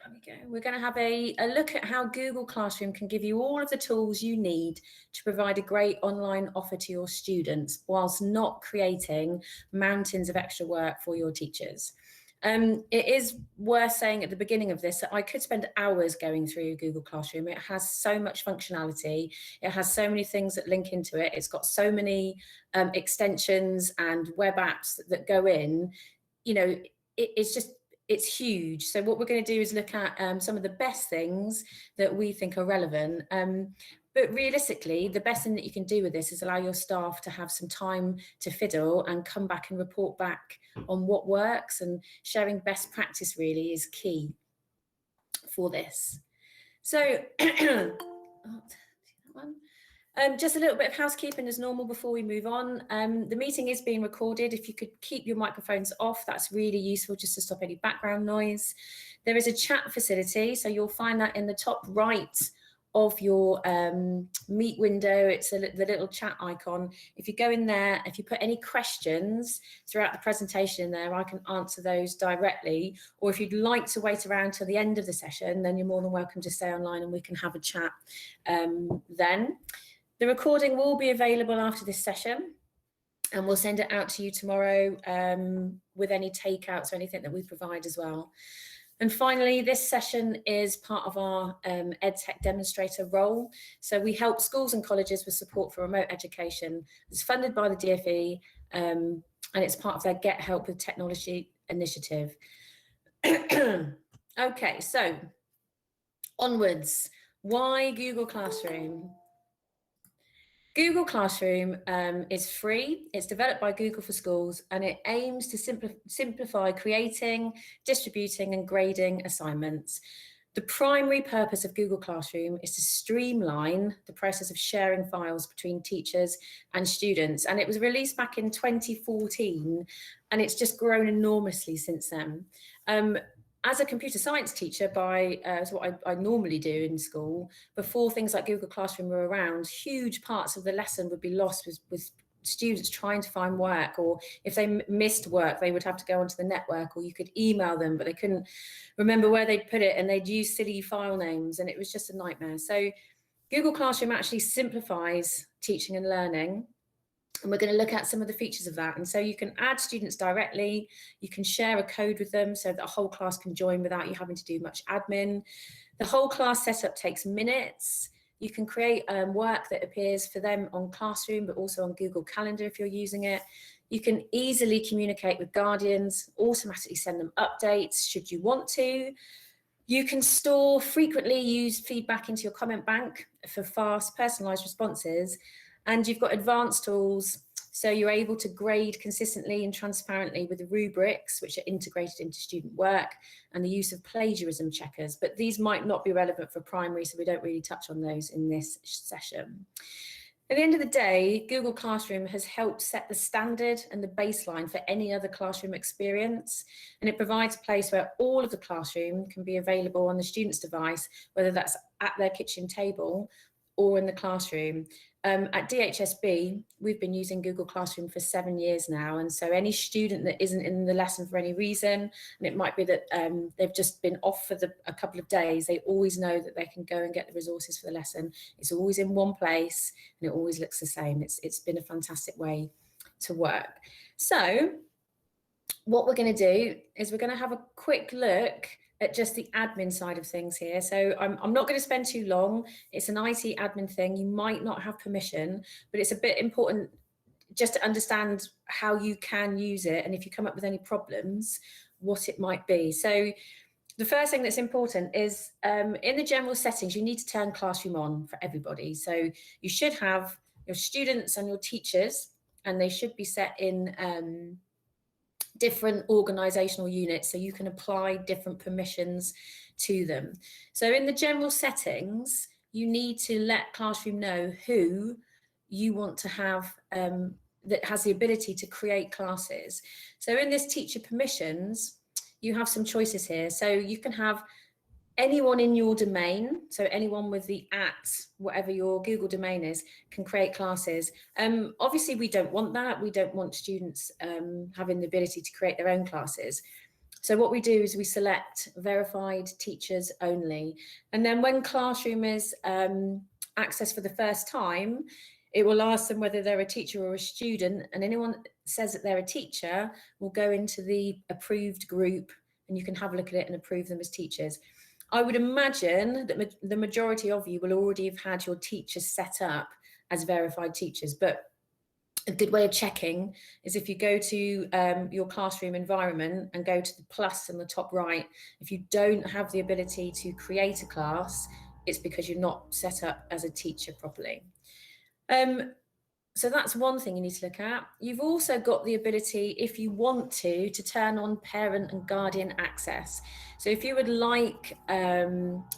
There we go. We're going to have a look at how Google Classroom can give you all of the tools you need to provide a great online offer to your students whilst not creating mountains of extra work for your teachers. It is worth saying at the beginning of this that I could spend hours going through Google Classroom. It has so much functionality. It has so many things that link into it. It's got so many extensions and web apps that go in. You know, it's huge. So what we're going to do is look at some of the best things that we think are relevant. But realistically, the best thing that you can do with this is allow your staff to have some time to fiddle and come back and report back on what works, and sharing best practice really is key for this. So just a little bit of housekeeping as normal before we move on. The meeting is being recorded. If you could keep your microphones off, that's really useful just to stop any background noise. There is a chat facility, so you'll find that in the top right of your Meet window. It's the little chat icon. If you go in there, if you put any questions throughout the presentation in there, I can answer those directly. Or if you'd like to wait around till the end of the session, then you're more than welcome to stay online and we can have a chat then. The recording will be available after this session, and we'll send it out to you tomorrow with any takeouts or anything that we provide as well. And finally, this session is part of our EdTech demonstrator role. So we help schools and colleges with support for remote education. It's funded by the DfE, and it's part of their Get Help with Technology initiative. Okay, so onwards. Why Google Classroom? Google Classroom is free. It's developed by Google for Schools, and it aims to simplify creating, distributing and grading assignments. The primary purpose of Google Classroom is to streamline the process of sharing files between teachers and students. And it was released back in 2014, and it's just grown enormously since then. As a computer science teacher, is what I normally do in school, before things like Google Classroom were around, huge parts of the lesson would be lost with students trying to find work, or if they missed work, they would have to go onto the network, or you could email them, but they couldn't remember where they'd put it, and they'd use silly file names, and it was just a nightmare. So Google Classroom actually simplifies teaching and learning. And we're going to look at some of the features of that. And so you can add students directly, you can share a code with them so that a whole class can join without you having to do much admin. The whole class setup takes minutes. You can create work that appears for them on Classroom, but also on Google Calendar if you're using it. You can easily communicate with guardians, automatically send them updates should you want to. You can store frequently used feedback into your comment bank for fast, personalized responses. And you've got advanced tools, so you're able to grade consistently and transparently with the rubrics, which are integrated into student work, and the use of plagiarism checkers. But these might not be relevant for primary, so we don't really touch on those in this session. At the end of the day, Google Classroom has helped set the standard and the baseline for any other classroom experience, and it provides a place where all of the classroom can be available on the student's device, whether that's at their kitchen table or in the classroom. At DHSB, we've been using Google Classroom for 7 years now, and so any student that isn't in the lesson for any reason, and it might be that they've just been off for a couple of days, they always know that they can go and get the resources for the lesson. It's always in one place, and it always looks the same. It's been a fantastic way to work. So what we're going to do is we're going to have a quick look at just the admin side of things here. So I'm not going to spend too long. It's an IT admin thing. You might not have permission, but it's a bit important just to understand how you can use it, and if you come up with any problems, what it might be. So the first thing that's important is in the general settings, you need to turn Classroom on for everybody. So you should have your students and your teachers, and they should be set in different organizational units, so you can apply different permissions to them. So in the general settings, you need to let Classroom know who you want to have that has the ability to create classes. So in this teacher permissions, you have some choices here. So you can have anyone in your domain, so anyone with the whatever your Google domain is, can create classes. Obviously, we don't want that. We don't want students having the ability to create their own classes. So what we do is we select verified teachers only. And then when Classroom is accessed for the first time, it will ask them whether they're a teacher or a student, and anyone that says that they're a teacher will go into the approved group, and you can have a look at it and approve them as teachers. I would imagine that the majority of you will already have had your teachers set up as verified teachers, but a good way of checking is if you go to your Classroom environment and go to the plus in the top right. If you don't have the ability to create a class, it's because you're not set up as a teacher properly. So that's one thing you need to look at. You've also got the ability, if you want to turn on parent and guardian access. So if you would like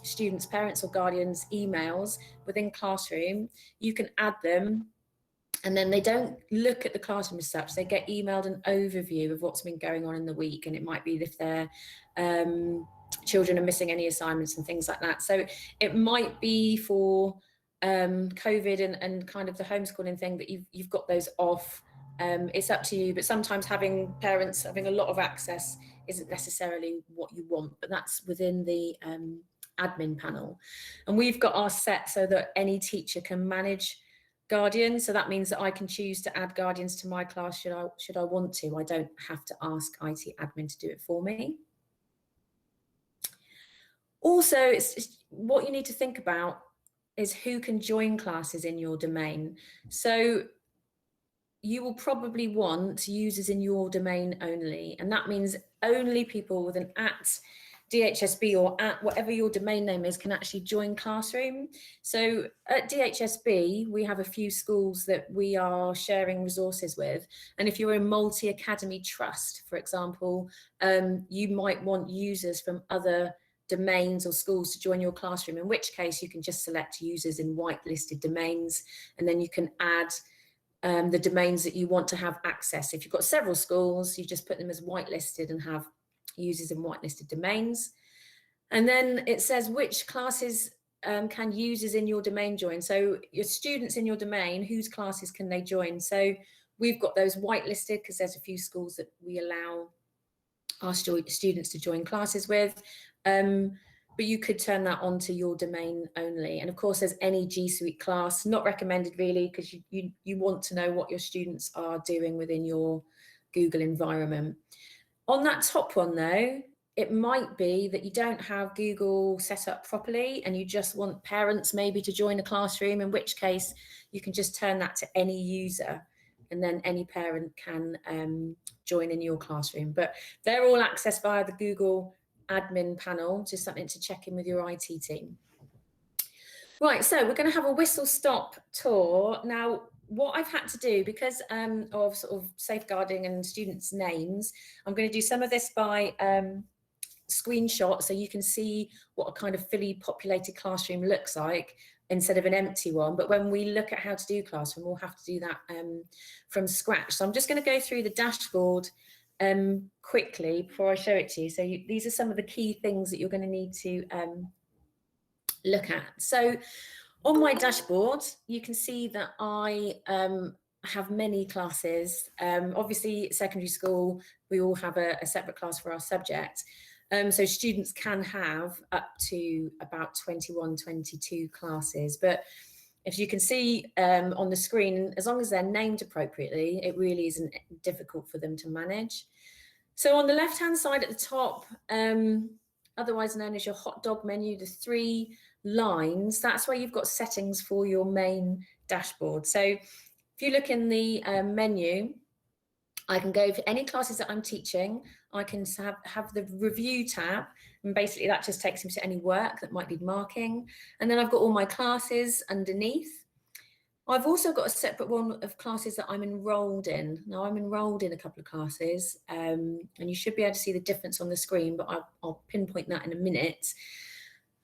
students, parents or guardians emails within Classroom, you can add them, and then they don't look at the classroom as such. They get emailed an overview of what's been going on in the week, and it might be if their children are missing any assignments and things like that. So it might be for COVID and kind of the homeschooling thing that you've got those off. It's up to you, but sometimes having parents having a lot of access isn't necessarily what you want, but that's within the admin panel. And we've got ours set so that any teacher can manage guardians. So that means that I can choose to add guardians to my class should I want to. I don't have to ask IT admin to do it for me. Also, it's what you need to think about is who can join classes in your domain. So you will probably want users in your domain only, and that means only people with an @DHSB or @ whatever your domain name is can actually join Classroom. So at DHSB, we have a few schools that we are sharing resources with. And if you're a multi-academy trust, for example, you might want users from other domains or schools to join your Classroom, in which case you can just select users in whitelisted domains, and then you can add the domains that you want to have access. If you've got several schools, you just put them as whitelisted and have users in whitelisted domains. And then it says which classes can users in your domain join. So your students in your domain, whose classes can they join? So we've got those whitelisted because there's a few schools that we allow our students to join classes with. But you could turn that on to your domain only. And of course, there's any G Suite class, not recommended really, because you want to know what your students are doing within your Google environment. On that top one though, it might be that you don't have Google set up properly and you just want parents maybe to join a Classroom, in which case you can just turn that to any user, and then any parent can join in your Classroom. But they're all accessed via the Google admin panel, just something to check in with your IT team. Right, so we're going to have a whistle-stop tour. Now, what I've had to do, because of sort of safeguarding and students' names, I'm going to do some of this by screenshot so you can see what a kind of fully populated classroom looks like instead of an empty one. But when we look at how to do Classroom, we'll have to do that from scratch. So I'm just going to go through the dashboard quickly before I show it to you. So these are some of the key things that you're going to need to look at. So on my dashboard, you can see that I have many classes. Obviously, secondary school, we all have a separate class for our subject. So students can have up to about 21, 22 classes. But if you can see on the screen, as long as they're named appropriately, it really isn't difficult for them to manage. So on the left-hand side at the top, otherwise known as your hot dog menu, the 3 lines, that's where you've got settings for your main dashboard. So if you look in the menu, I can go for any classes that I'm teaching. I can have the review tab, and basically that just takes me to any work that might need marking. And then I've got all my classes underneath. I've also got a separate one of classes that I'm enrolled in. Now I'm enrolled in a couple of classes, and you should be able to see the difference on the screen, but I'll pinpoint that in a minute.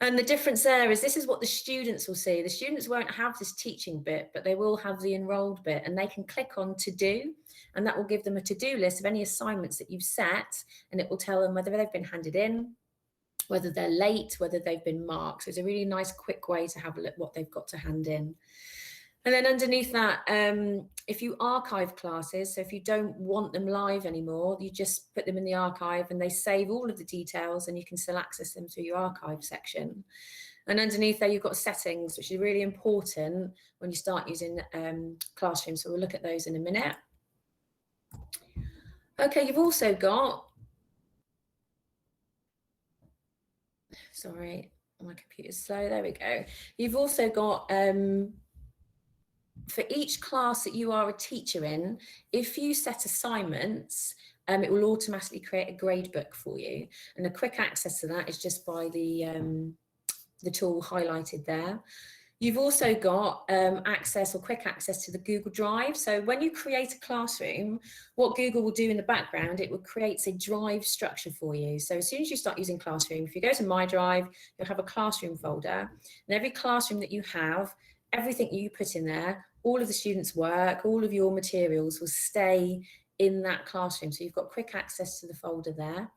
And the difference there is this is what the students will see. The students won't have this teaching bit, but they will have the enrolled bit, and they can click on to do, and that will give them a to-do list of any assignments that you've set, and it will tell them whether they've been handed in, whether they're late, whether they've been marked. So it's a really nice quick way to have a look what they've got to hand in. And then underneath that, if you archive classes, so if you don't want them live anymore, you just put them in the archive and they save all of the details and you can still access them through your archive section. And underneath there, you've got settings, which is really important when you start using Classroom. So we'll look at those in a minute. Okay, you've also got, sorry, my computer's slow, there we go. You've also got, for each class that you are a teacher in, if you set assignments, it will automatically create a grade book for you. And a quick access to that is just by the tool highlighted there. You've also got access or quick access to the Google Drive. So when you create a classroom, what Google will do in the background, it will create a drive structure for you. So as soon as you start using Classroom, if you go to My Drive, you'll have a classroom folder. And every classroom that you have, everything you put in there, all of the students' work, all of your materials will stay in that classroom. So you've got quick access to the folder there.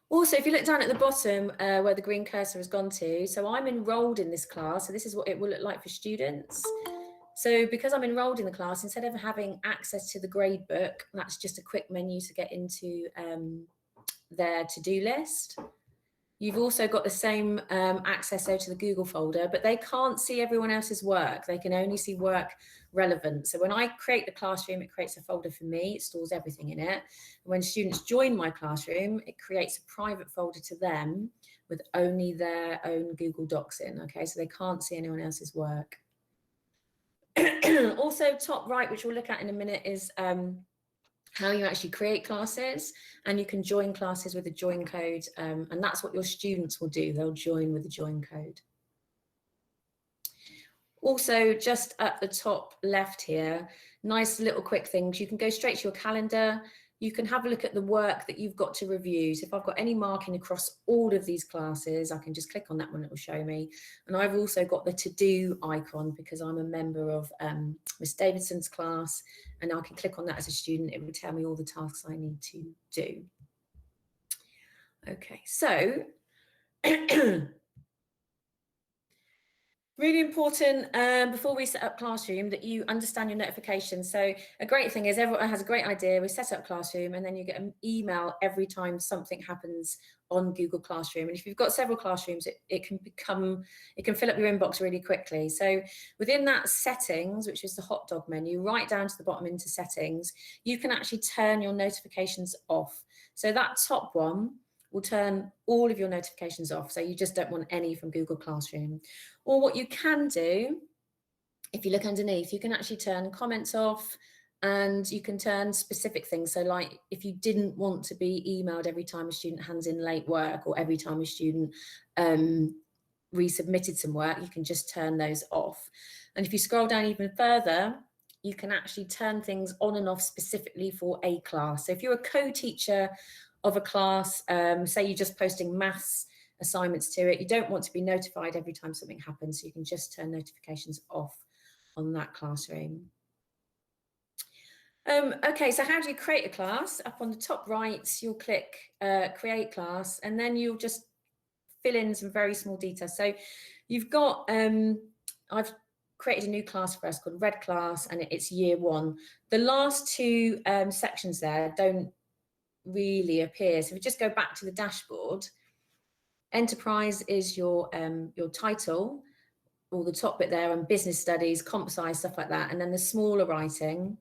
Also, if you look down at the bottom where the green cursor has gone to, so I'm enrolled in this class, so this is what it will look like for students. So because I'm enrolled in the class, instead of having access to the grade book, that's just a quick menu to get into their to-do list. You've also got the same access over to the Google folder, but they can't see everyone else's work. They can only see work relevant. So when I create the classroom, it creates a folder for me. It stores everything in it. When students join my classroom, it creates a private folder to them with only their own Google Docs in, okay? So they can't see anyone else's work. Also, top right, which we'll look at in a minute, is how you actually create classes, and you can join classes with a join code, and that's what your students will do. They'll join with the join code. Also, just at the top left here, nice little quick things. You can go straight to your calendar. You can have a look at the work that you've got to review. So if I've got any marking across all of these classes, I can just click on that one, it will show me. And I've also got the to-do icon because I'm a member of Miss Davidson's class, and I can click on that as a student. It will tell me all the tasks I need to do. Okay, so really important before we set up Classroom that you understand your notifications. So a great thing is everyone has a great idea. We set up Classroom and then you get an email every time something happens on Google Classroom. And if you've got several classrooms, it can fill up your inbox really quickly. So within that settings, which is the hot dog menu, right down to the bottom into settings, you can actually turn your notifications off. So that top one will turn all of your notifications off. So you just don't want any from Google Classroom. Or what you can do, if you look underneath, you can actually turn comments off, and you can turn specific things. So like if you didn't want to be emailed every time a student hands in late work, or every time a student resubmitted some work, you can just turn those off. And if you scroll down even further, you can actually turn things on and off specifically for a class. So if you're a co-teacher of a class, say you're just posting maths assignments to it, you don't want to be notified every time something happens, so you can just turn notifications off on that classroom. Okay, so how do you create a class? Up on the top right, you'll click create class, and then you'll just fill in some very small details. So you've got, I've created a new class for us called Red Class, and it's year 1. The last two sections there don't really appear. So if we just go back to the dashboard, Enterprise is your title, or the top bit there, and business studies, comp sci, stuff like that. And then the smaller writing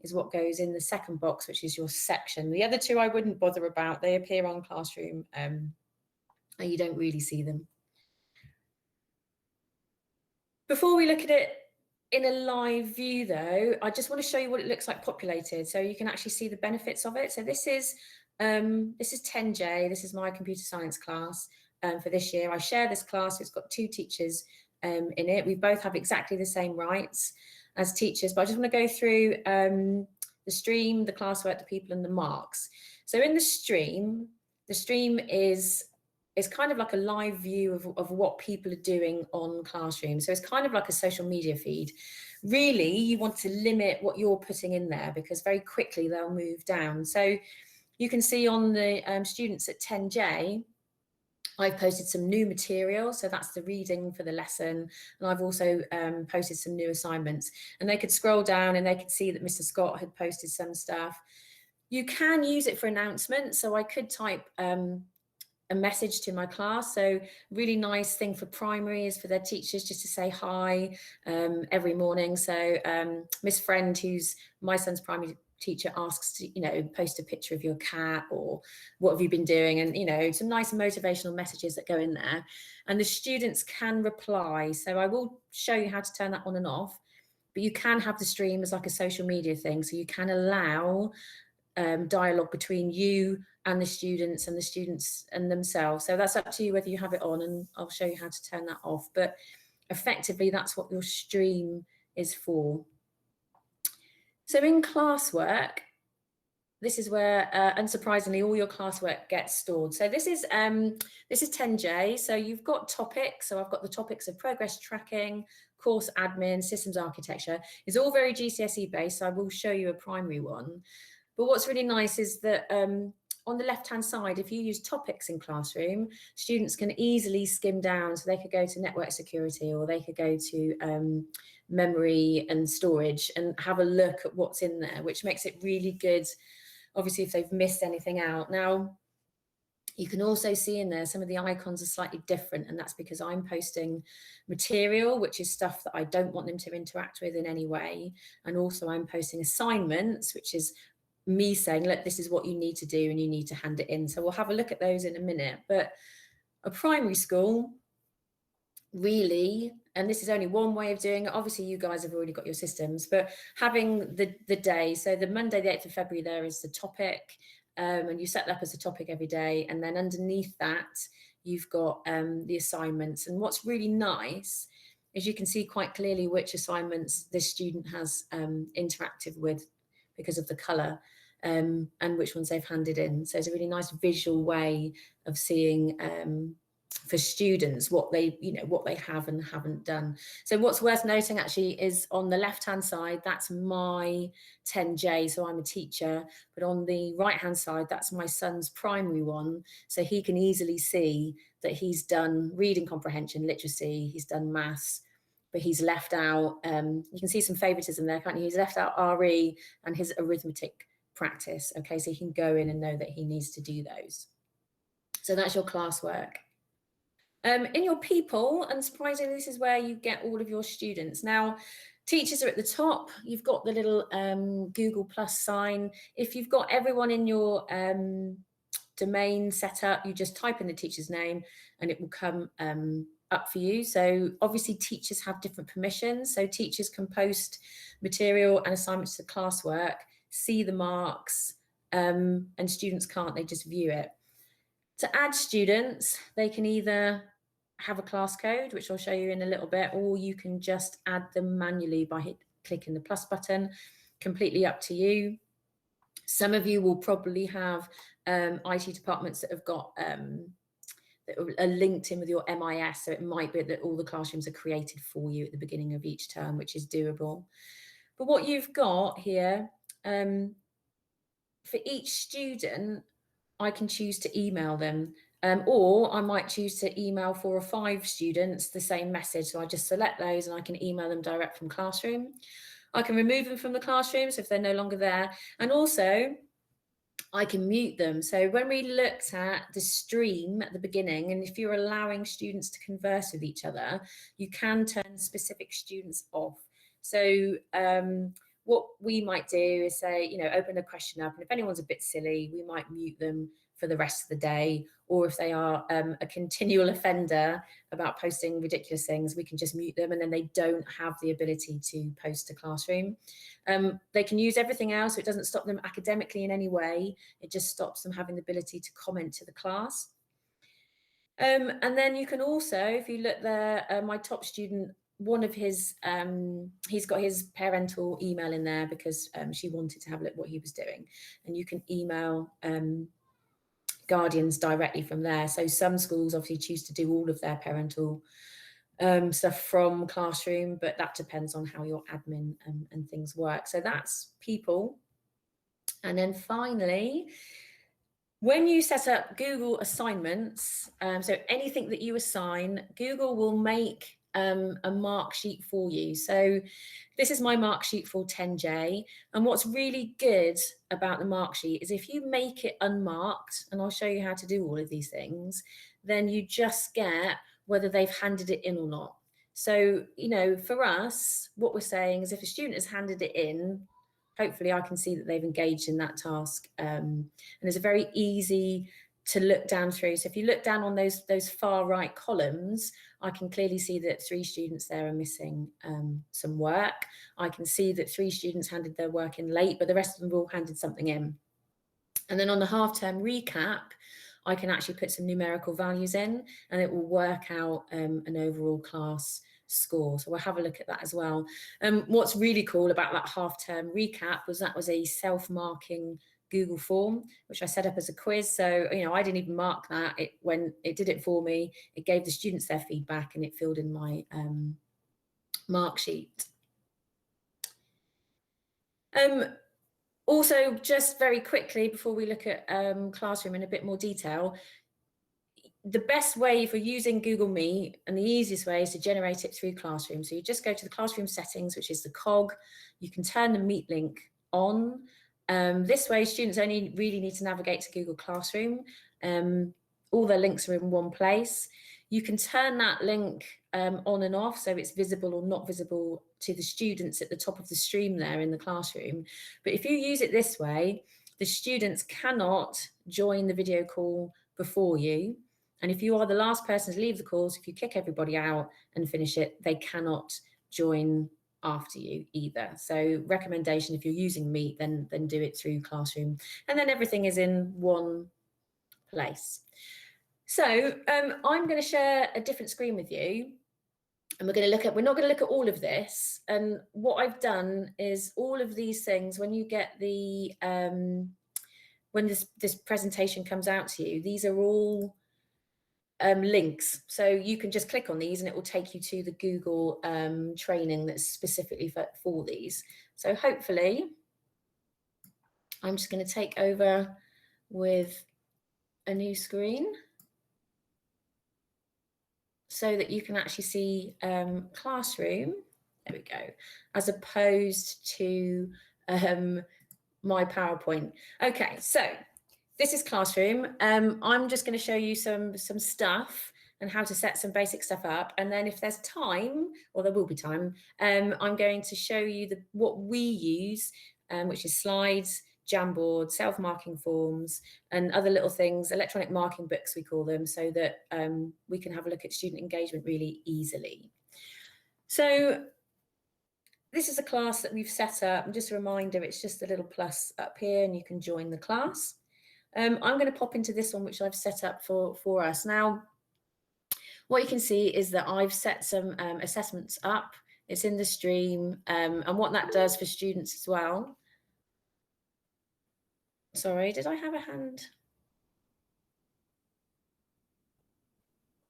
is what goes in the second box, which is your section. The other two I wouldn't bother about. They appear on Classroom and you don't really see them. Before we look at it in a live view though, I just want to show you what it looks like populated, so you can actually see the benefits of it. So this is 10J, this is my computer science class for this year. I share this class, it's got 2 teachers in it. We both have exactly the same rights as teachers, but I just want to go through the stream, the classwork, the people, and the marks. So in the stream is kind of like a live view of what people are doing on Classroom. So it's kind of like a social media feed. Really, you want to limit what you're putting in there because very quickly they'll move down. So you can see on the students at 10J, I've posted some new material, so that's the reading for the lesson, and I've also posted some new assignments. And they could scroll down and they could see that Mr. Scott had posted some stuff. You can use it for announcements, so I could type a message to my class. So really nice thing for primary is for their teachers just to say hi every morning. So Miss Friend, who's my son's primary teacher, asks to, you know, post a picture of your cat or what have you been doing, and, you know, some nice motivational messages that go in there, and the students can reply. So I will show you how to turn that on and off, but you can have the stream as like a social media thing, so you can allow dialogue between you and the students and themselves. So that's up to you whether you have it on, and I'll show you how to turn that off. But effectively, that's what your stream is for. So in Classwork, this is where, unsurprisingly, all your classwork gets stored. So this is 10J. So you've got topics. So I've got the topics of progress tracking, course admin, systems architecture. It's all very GCSE based. So I will show you a primary one. But what's really nice is that on the left-hand side, if you use topics in Classroom, students can easily skim down. So they could go to network security, or they could go to memory and storage and have a look at what's in there, which makes it really good, obviously, if they've missed anything out. Now, you can also see in there some of the icons are slightly different, and that's because I'm posting material, which is stuff that I don't want them to interact with in any way. And also I'm posting assignments, which is me saying, look, this is what you need to do and you need to hand it in. So we'll have a look at those in a minute. But a primary school, really, and this is only one way of doing it. Obviously, you guys have already got your systems, but having the day, so the Monday, the 8th of February, there is the topic, and you set that up as a topic every day. And then underneath that, you've got the assignments. And what's really nice is you can see quite clearly which assignments this student has interacted with because of the colour, and which ones they've handed in. So it's a really nice visual way of seeing for students what they, you know, what they have and haven't done. So what's worth noting actually is on the left hand side, that's my 10J, so I'm a teacher, but on the right hand side, that's my son's primary one, so he can easily see that he's done reading comprehension, literacy, he's done maths, but he's left out, you can see some favoritism there, can't you? He's left out RE and his arithmetic practice. Okay, so he can go in and know that he needs to do those. So that's your classwork. In your people, unsurprisingly, this is where you get all of your students. Now, teachers are at the top. You've got the little Google Plus sign. If you've got everyone in your domain set up, you just type in the teacher's name and it will come up for you. So obviously teachers have different permissions. So teachers can post material and assignments to classwork, see the marks, and students can't, they just view it. To add students, they can either have a class code, which I'll show you in a little bit, or you can just add them manually by clicking the plus button, completely up to you. Some of you will probably have IT departments that have got that are linked in with your MIS, so it might be that all the classrooms are created for you at the beginning of each term, which is doable. But what you've got here, for each student, I can choose to email them, or I might choose to email 4 or 5 students the same message. So I just select those and I can email them direct from Classroom. I can remove them from the classroom, so if they're no longer there. And also, I can mute them. So when we looked at the stream at the beginning, and if you're allowing students to converse with each other, you can turn specific students off. So what we might do is say, you know, open a question up, and if anyone's a bit silly, we might mute them for the rest of the day. Or if they are a continual offender about posting ridiculous things, we can just mute them, and then they don't have the ability to post to Classroom. They can use everything else, so it doesn't stop them academically in any way. It just stops them having the ability to comment to the class. And then you can also, if you look there, my top student, one of his, he's got his parental email in there because she wanted to have a look at what he was doing. And you can email guardians directly from there. So some schools obviously choose to do all of their parental stuff from Classroom, but that depends on how your admin and things work. So that's people. And then finally, When you set up Google assignments, so anything that you assign, Google will make a mark sheet for you. So this is my mark sheet for 10J. And what's really good about the mark sheet is if you make it unmarked, and I'll show you how to do all of these things, then you just get whether they've handed it in or not. So, you know, for us, what we're saying is if a student has handed it in, hopefully I can see that they've engaged in that task. And it's very easy to look down through. So if you look down on those far right columns, I can clearly see that 3 students there are missing some work. I can see that 3 students handed their work in late, but the rest of them all handed something in. And then on the half-term recap, I can actually put some numerical values in and it will work out an overall class score. So we'll have a look at that as well. What's really cool about that half-term recap was that was a self-marking Google form, which I set up as a quiz. So, you know, I didn't even mark that. When it did it for me, it gave the students their feedback and it filled in my mark sheet. Also, just very quickly, before we look at Classroom in a bit more detail, the best way for using Google Meet and the easiest way is to generate it through Classroom. So you just go to the Classroom settings, which is the cog. You can turn the Meet link on. This way, students only really need to navigate to Google Classroom. All their links are in one place. You can turn that link on and off, so it's visible or not visible to the students at the top of the stream there in the classroom. But if you use it this way, the students cannot join the video call before you. And if you are the last person to leave the course, if you kick everybody out and finish it, they cannot join after you either. So recommendation, if you're using Meet, then do it through Classroom. And then everything is in one place. So I'm going to share a different screen with you. And we're not going to look at all of this. And what I've done is all of these things, when you get the, when this presentation comes out to you, these are all links. So you can just click on these and it will take you to the Google training that's specifically for these. So hopefully, I'm just going to take over with a new screen so that you can actually see Classroom, there we go, as opposed to my PowerPoint. Okay, so this is Classroom. I'm just going to show you some stuff and how to set some basic stuff up. And then if there's time, or there will be time, I'm going to show you what we use, which is slides, Jamboard, self-marking forms, and other little things, electronic marking books we call them, so that we can have a look at student engagement really easily. So this is a class that we've set up, and just a reminder, it's just a little plus up here and you can join the class. I'm going to pop into this one, which I've set up for us. Now, what you can see is that I've set some assessments up. It's in the stream, and what that does for students as well. Sorry, did I have a hand?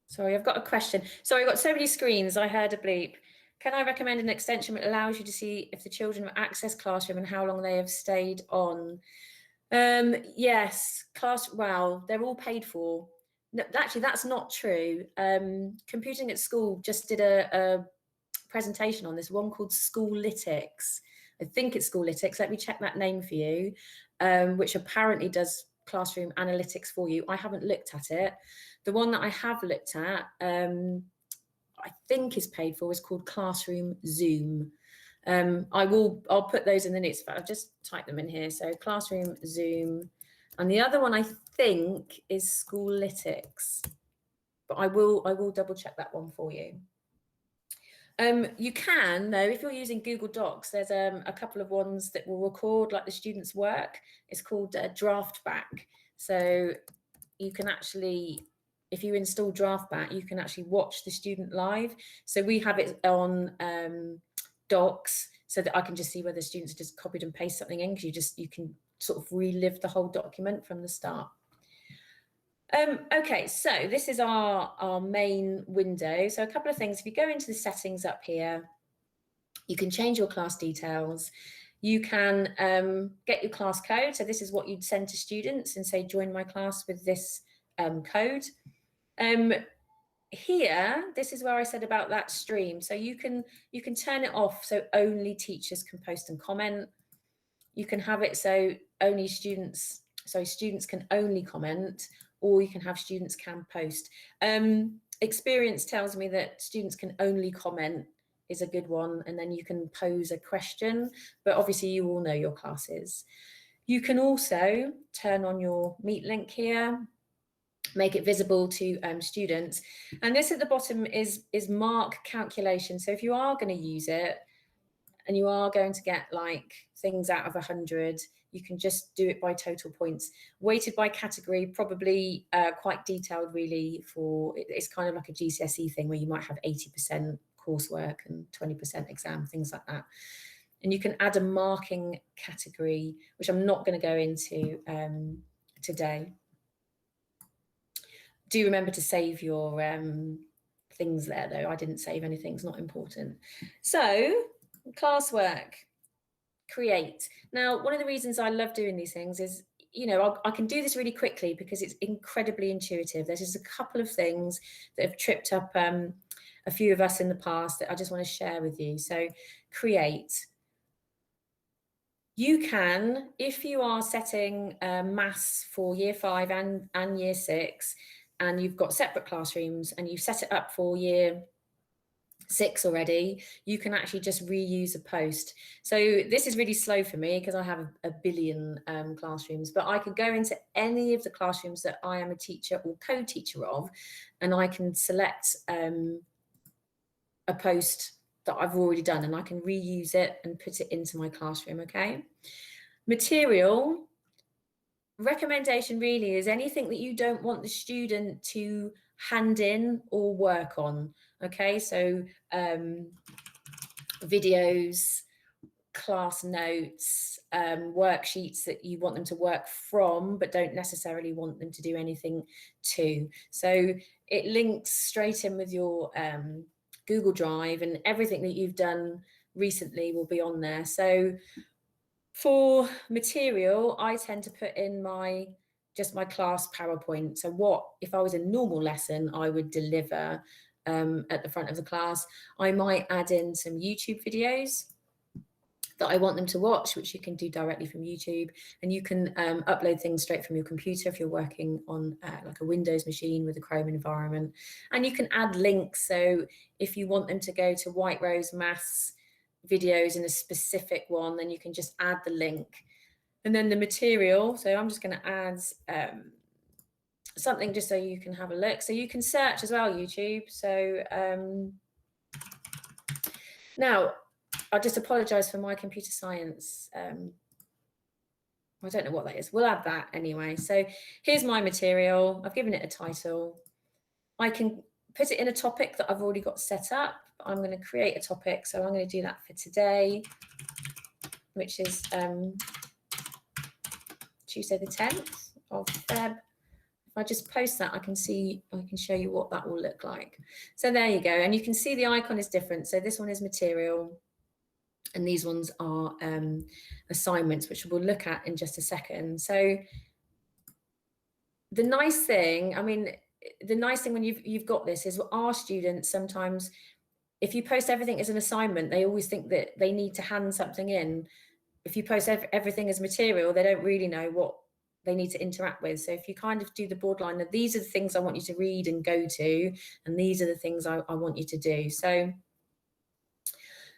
Sorry, I've got a question. Sorry, I've got so many screens, I heard a bleep. Can I recommend an extension that allows you to see if the children have accessed Classroom and how long they have stayed on? Yes, wow, they're all paid for. No, actually, that's not true. Computing at School just did a presentation on this, one called Schoolytics. I think it's Schoolytics. Let me check that name for you, which apparently does classroom analytics for you. I haven't looked at it. The one that I have looked at, I think is paid for, is called Classroom Zoom. I'll put those in the notes, but I'll just type them in here. So Classroom Zoom, and the other one I think is Schoolytics, but I will double check that one for you. You can, though, if you're using Google Docs, there's a couple of ones that will record like the students' work. It's called Draftback. So you can actually, if you install Draftback, you can actually watch the student live. So we have it on Docs so that I can just see whether students just copied and pasted something in, because you can sort of relive the whole document from the start. Okay, so this is our main window. So a couple of things. If you go into the settings up here, you can change your class details. You can get your class code. So this is what you'd send to students and say, join my class with this code. Here, this is where I said about that stream. So you can turn it off so only teachers can post and comment. You can have it so only students can only comment, or you can have students can post. Experience tells me that students can only comment is a good one, and then you can pose a question, but obviously you all know your classes. You can also turn on your Meet link here, make it visible to students. And this at the bottom is mark calculation. So if you are going to use it and you are going to get like things out of 100, you can just do it by total points, weighted by category, probably quite detailed really. It's kind of like a GCSE thing where you might have 80% coursework and 20% exam, things like that. And you can add a marking category, which I'm not going to go into today. Do remember to save your things there, though. I didn't save anything, it's not important. So, classwork, create. Now, one of the reasons I love doing these things is, you know, I can do this really quickly because it's incredibly intuitive. There's just a couple of things that have tripped up a few of us in the past that I just want to share with you. So, create. You can, if you are setting maths for year 5 and year 6, and you've got separate classrooms and you've set it up for year 6 already, you can actually just reuse a post. So this is really slow for me because I have a billion classrooms, but I could go into any of the classrooms that I am a teacher or co-teacher of, and I can select a post that I've already done, and I can reuse it and put it into my classroom, okay? Material, recommendation really is anything that you don't want the student to hand in or work on, okay? So videos, class notes, worksheets that you want them to work from but don't necessarily want them to do anything to. So it links straight in with your Google Drive, and everything that you've done recently will be on there. So for material, I tend to put in just my class PowerPoint. So what, if I was in normal lesson, I would deliver at the front of the class. I might add in some YouTube videos that I want them to watch, which you can do directly from YouTube. And you can upload things straight from your computer if you're working on like a Windows machine with a Chrome environment. And you can add links. So if you want them to go to White Rose Maths videos in a specific one, then you can just add the link. And then the material, so I'm just going to add something just so you can have a look. So you can search as well, YouTube. So now, I'll just apologise for my computer science. I don't know what that is. We'll add that anyway. So here's my material. I've given it a title. I can put it in a topic that I've already got set up. I'm going to create a topic. So I'm going to do that for today, which is Tuesday the 10th of Feb. If I just post that, I can show you what that will look like. So there you go. And you can see the icon is different. So this one is material, and these ones are assignments, which we'll look at in just a second. So the nice thing, when you've got this is our students sometimes, if you post everything as an assignment, they always think that they need to hand something in. If you post everything as material, they don't really know what they need to interact with. So if you kind of do the board line, that these are the things I want you to read and go to, and these are the things I want you to do. So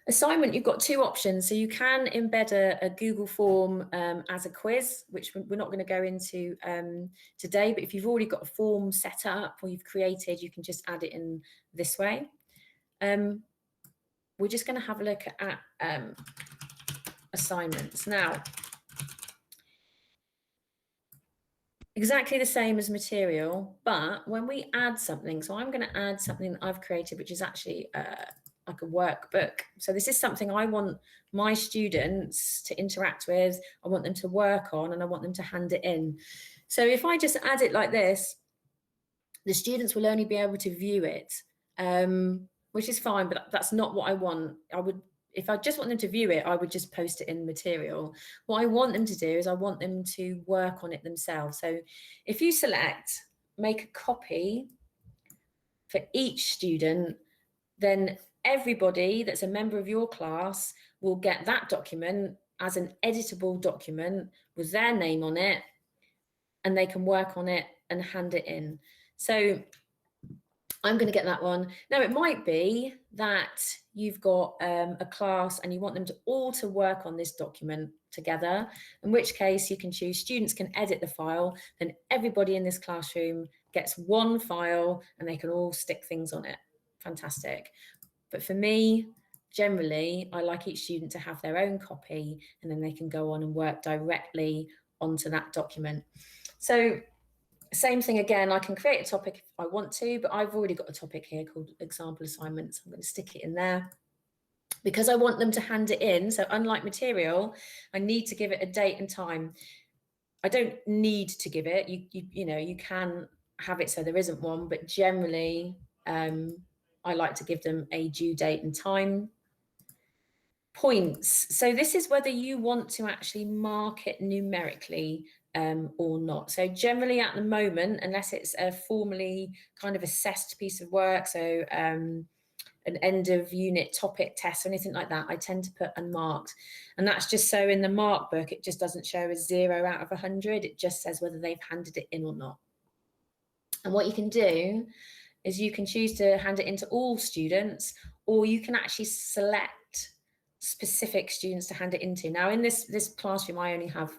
assignment, you've got two options. So you can embed a Google form as a quiz, which we're not going to go into today, but if you've already got a form set up or you've created, you can just add it in this way. We're just going to have a look at assignments. Now, exactly the same as material, but when we add something, so I'm going to add something that I've created, which is actually like a workbook. So this is something I want my students to interact with, I want them to work on, and I want them to hand it in. So if I just add it like this, the students will only be able to view it, which is fine, but that's not what I want. if I just want them to view it, I would just post it in material. What I want them to do is I want them to work on it themselves. So if you select make a copy for each student, then everybody that's a member of your class will get that document as an editable document with their name on it, and they can work on it and hand it in. So I'm going to get that one. Now, it might be that you've got a class and you want them to all to work on this document together, in which case you can choose students can edit the file, then everybody in this classroom gets one file and they can all stick things on it. Fantastic. But for me, generally, I like each student to have their own copy, and then they can go on and work directly onto that document. So same thing again, I can create a topic if I want to, but I've already got a topic here called example assignments. I'm going to stick it in there because I want them to hand it in. So unlike material, I need to give it a date and time. I don't need to give it. You know, you can have it so there isn't one, but generally I like to give them a due date and time. Points. So this is whether you want to actually mark it numerically or not. So generally at the moment, unless it's a formally kind of assessed piece of work, so an end of unit topic test or anything like that, I tend to put unmarked. And that's just so in the mark book, it just doesn't show a 0 out of 100. It just says whether they've handed it in or not. And what you can do is you can choose to hand it into all students, or you can actually select specific students to hand it into. Now in this classroom, I only have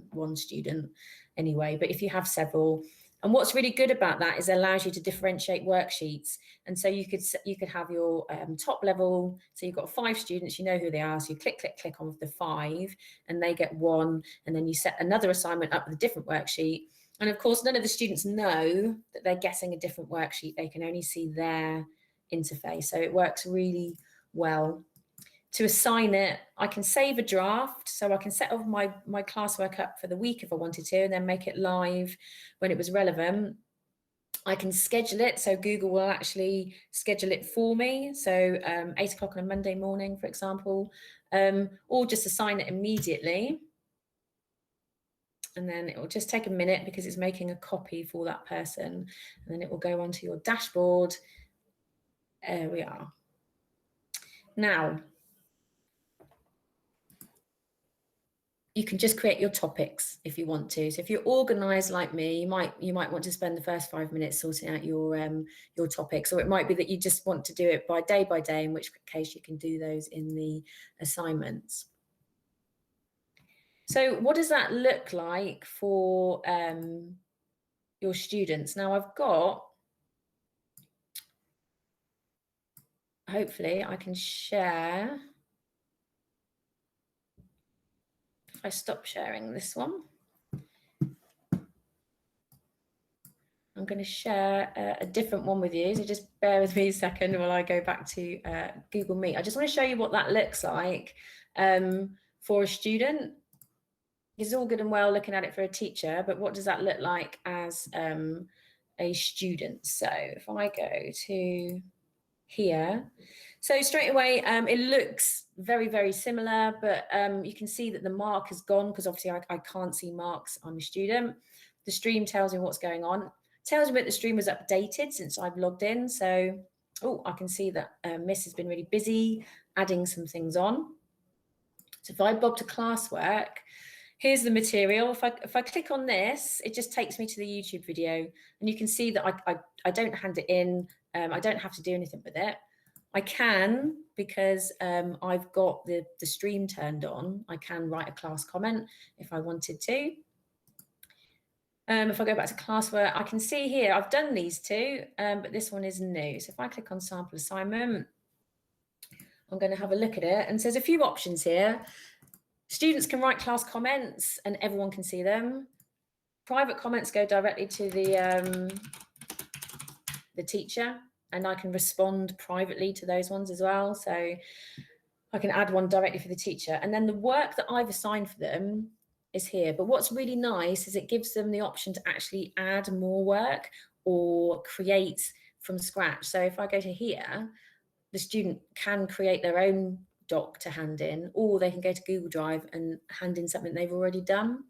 one student anyway, but if you have several, and what's really good about that is it allows you to differentiate worksheets. And so you could have your top level, so you've got 5 students, you know who they are, so you click on the 5 and they get 1, and then you set another assignment up with a different worksheet. And of course, none of the students know that they're getting a different worksheet. They can only see their interface. So it works really well. To assign it, I can save a draft. So I can set up my classwork up for the week if I wanted to, and then make it live when it was relevant. I can schedule it. So Google will actually schedule it for me. So 8 o'clock on a Monday morning, for example, or just assign it immediately. And then it will just take a minute because it's making a copy for that person. And then it will go onto your dashboard. There we are. Now, you can just create your topics if you want to. So if you're organized like me, you might want to spend the first 5 minutes sorting out your topics, or it might be that you just want to do it by day, in which case you can do those in the assignments. So what does that look like for your students? Now I've got, hopefully I can share. If I stop sharing this one, I'm going to share a different one with you. So just bear with me a second while I go back to Google Meet. I just want to show you what that looks like for a student. It's all good and well looking at it for a teacher, but what does that look like as a student? So if I go to here, so straight away it looks very, very similar, but you can see that the mark has gone because obviously I can't see marks on the student. The stream tells me what's going on. It tells me that the stream was updated since I've logged in. So, oh, I can see that Miss has been really busy adding some things on. So if I bob to Classwork, here's the material. If I click on this, it just takes me to the YouTube video, and you can see that I don't hand it in. I don't have to do anything with it. I can, because I've got the stream turned on, I can write a class comment if I wanted to. If I go back to Classwork, I can see here, I've done these two, but this one is new. So if I click on sample assignment, I'm going to have a look at it. And so there's a few options here. Students can write class comments and everyone can see them. Private comments go directly to the teacher, and I can respond privately to those ones as well. So I can add one directly for the teacher. And then the work that I've assigned for them is here. But what's really nice is it gives them the option to actually add more work or create from scratch. So if I go to here, the student can create their own doc to hand in, or they can go to Google Drive and hand in something they've already done.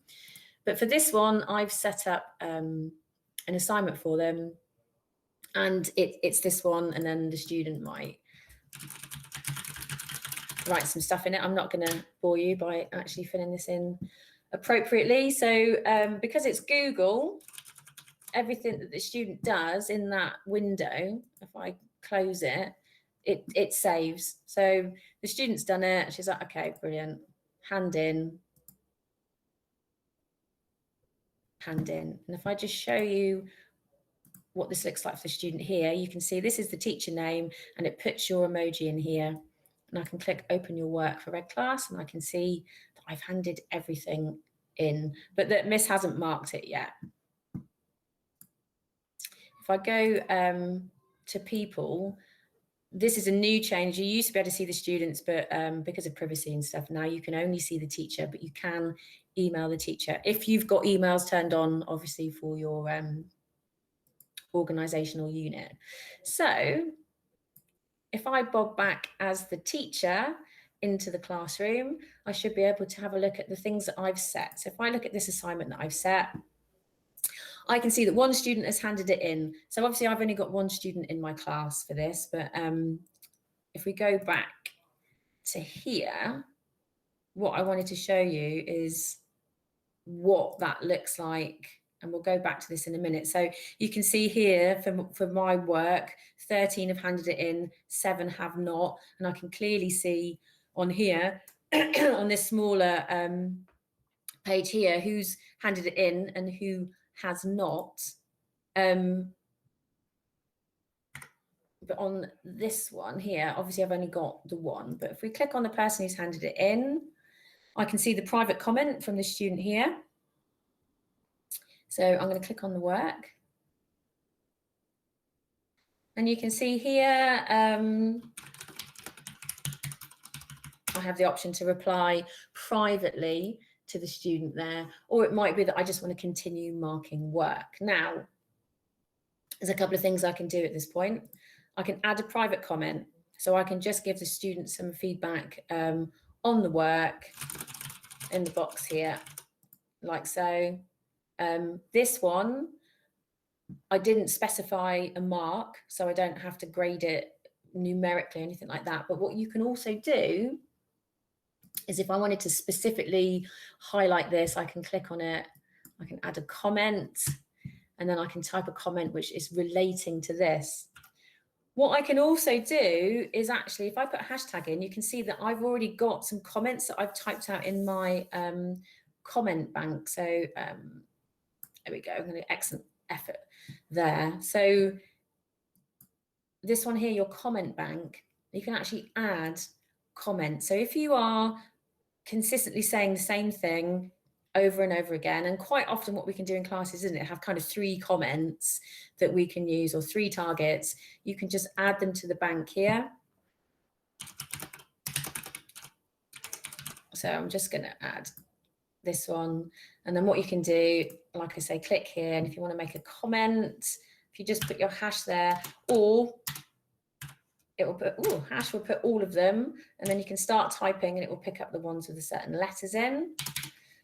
But for this one, I've set up an assignment for them, and it's this one, and then the student might write some stuff in it. I'm not going to bore you by actually filling this in appropriately. So because it's Google, everything that the student does in that window, if I close it, it saves. So the student's done it. She's like, okay, brilliant. Hand in. Hand in. And if I just show you what this looks like for the student here, you can see this is the teacher name, and it puts your emoji in here. And I can click open your work for Red Class, and I can see that I've handed everything in, but that Miss hasn't marked it yet. If I go to people, this is a new change. You used to be able to see the students, but because of privacy and stuff, now you can only see the teacher, but you can email the teacher if you've got emails turned on, obviously, for your organizational unit. So if I bob back as the teacher into the classroom, I should be able to have a look at the things that I've set. So if I look at this assignment that I've set, I can see that one student has handed it in. So obviously I've only got one student in my class for this, but if we go back to here, what I wanted to show you is what that looks like. And we'll go back to this in a minute. So you can see here for my work, 13 have handed it in, 7 have not. And I can clearly see on here, on this smaller page here, who's handed it in and who has not. But on this one here, obviously I've only got the one. But if we click on the person who's handed it in, I can see the private comment from the student here. So I'm going to click on the work. And you can see here, I have the option to reply privately to the student there, or it might be that I just want to continue marking work. Now, there's a couple of things I can do at this point. I can add a private comment, so I can just give the student some feedback on the work in the box here, like so. This one, I didn't specify a mark, so I don't have to grade it numerically or anything like that. But what you can also do is if I wanted to specifically highlight this, I can click on it, I can add a comment, and then I can type a comment which is relating to this. What I can also do is actually, if I put a hashtag in, you can see that I've already got some comments that I've typed out in my comment bank. So there we go, I'm going to excellent effort there. So this one here, your comment bank, you can actually add comments. So if you are consistently saying the same thing over and over again, and quite often what we can do in classes, isn't it, have kind of 3 comments that we can use, or 3 targets, you can just add them to the bank here. So I'm just going to add this one, and then what you can do, like I say, click here, and if you want to make a comment, if you just put your hash there, or it will put, hash will put all of them, and then you can start typing and it will pick up the ones with the certain letters in.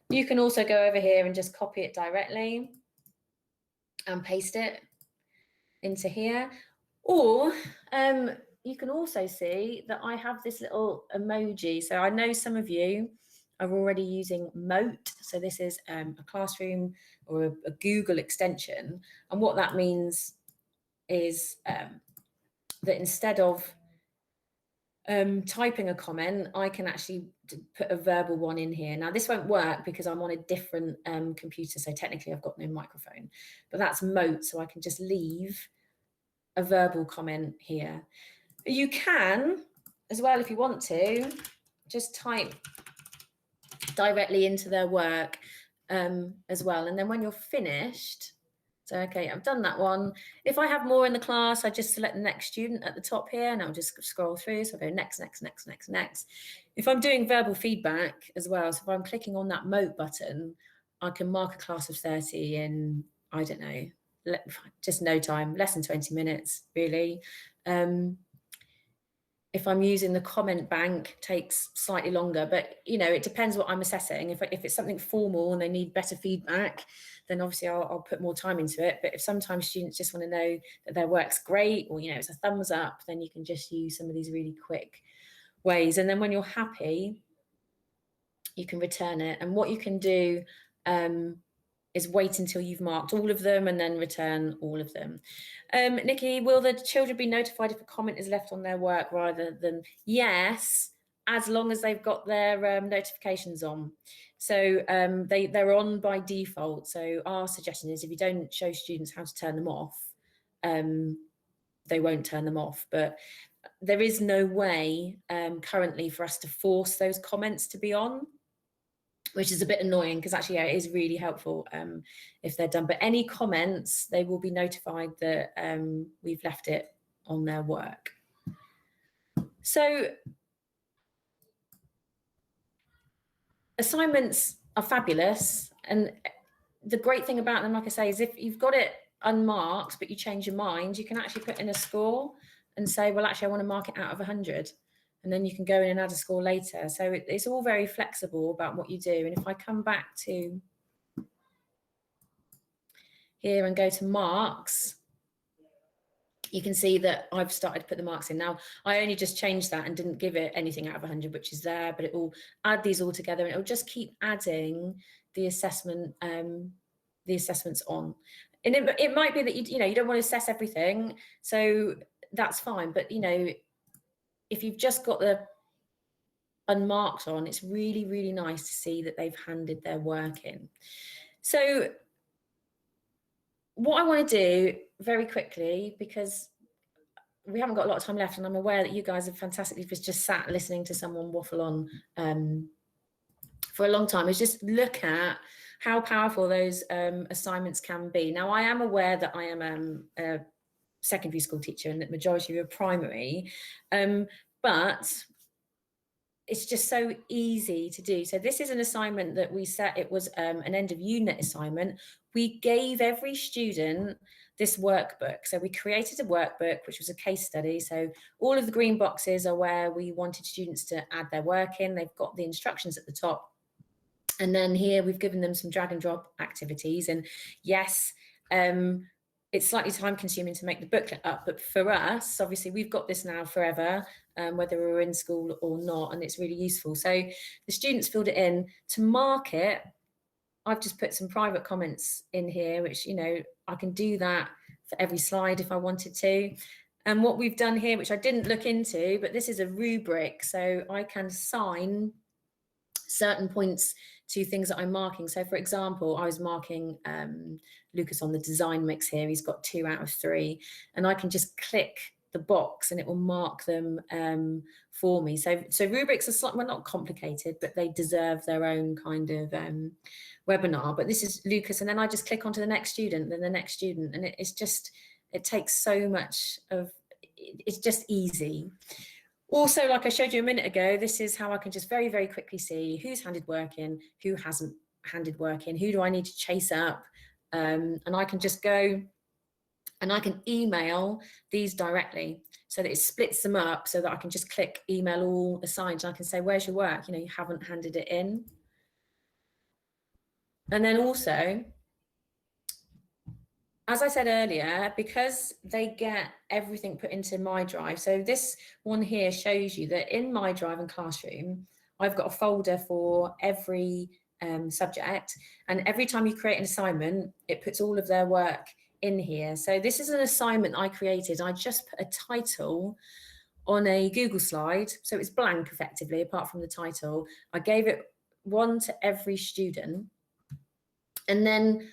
You can also go over here and just copy it directly and paste it into here, or you can also see that I have this little emoji. So I know some of you are already using Moto. So this is a Classroom or a Google extension. And what that means is that instead of typing a comment, I can actually put a verbal one in here. Now this won't work because I'm on a different computer, so technically I've got no microphone, but that's Moto, so I can just leave a verbal comment here. You can, as well, if you want to, just type directly into their work as well. And then when you're finished, so, okay, I've done that one. If I have more in the class, I just select the next student at the top here, and I'll just scroll through. So I go next, next, next, next, next. If I'm doing verbal feedback as well, so if I'm clicking on that Moto button, I can mark a class of 30 in, I don't know, just no time, less than 20 minutes, really. if I'm using the comment bank, takes slightly longer, but you know, it depends what I'm assessing. If it's something formal and they need better feedback, then obviously I'll put more time into it. But if sometimes students just want to know that their work's great, or you know, it's a thumbs up, then you can just use some of these really quick ways. And then when you're happy, you can return it. And what you can do is wait until you've marked all of them and then return all of them. Nikki, will the children be notified if a comment is left on their work rather than, yes, as long as they've got their notifications on. So they're on by default. So our suggestion is if you don't show students how to turn them off, they won't turn them off. But there is no way currently for us to force those comments to be on, which is a bit annoying because actually, yeah, it is really helpful if they're done. But any comments, they will be notified that we've left it on their work. So assignments are fabulous. And the great thing about them, like I say, is if you've got it unmarked, but you change your mind, you can actually put in a score and say, well, actually, I want to mark it out of 100. And then you can go in and add a score later. So it's all very flexible about what you do. And if I come back to here and go to marks, you can see that I've started to put the marks in. Now, I only just changed that and didn't give it anything out of 100, which is there, but it will add these all together and it will just keep adding the assessment, the assessments on. And it might be that you don't want to assess everything, so that's fine. But you know, if you've just got the unmarked on, it's really, really nice to see that they've handed their work in. So what I want to do very quickly, because we haven't got a lot of time left, and I'm aware that you guys have fantastically just sat listening to someone waffle on for a long time, is just look at how powerful those assignments can be. Now, I am aware that I am a secondary school teacher and that majority of you are primary, but it's just so easy to do. So this is an assignment that we set. It was an end of unit assignment. We gave every student this workbook. So we created a workbook, which was a case study. So all of the green boxes are where we wanted students to add their work in. They've got the instructions at the top. And then here we've given them some drag and drop activities. And yes, it's slightly time consuming to make the booklet up, but for us, obviously we've got this now forever, whether we're in school or not, and it's really useful. So the students filled it in. To mark it, I've just put some private comments in here, which, you know, I can do that for every slide if I wanted to. And what we've done here, which I didn't look into, but this is a rubric, so I can assign certain points to things that I'm marking. So for example, I was marking Lucas on the design mix here. He's got 2 out of 3, and I can just click the box and it will mark them for me. So rubrics are slightly, well, not complicated, but they deserve their own kind of webinar. But this is Lucas, and then I just click onto the next student, then the next student, and it's just, it takes so much of, it's just easy. Also, like I showed you a minute ago, this is how I can just very, very quickly see who's handed work in, who hasn't handed work in, who do I need to chase up. And I can just go and I can email these directly so that it splits them up so that I can just click email all assigned. And I can say, where's your work? You know, you haven't handed it in. And then also, as I said earlier, because they get everything put into My Drive, so this one here shows you that in My Drive and Classroom, I've got a folder for every subject, and every time you create an assignment, it puts all of their work in here. So this is an assignment I created. I just put a title on a Google slide, so it's blank effectively, apart from the title. I gave it one to every student, and then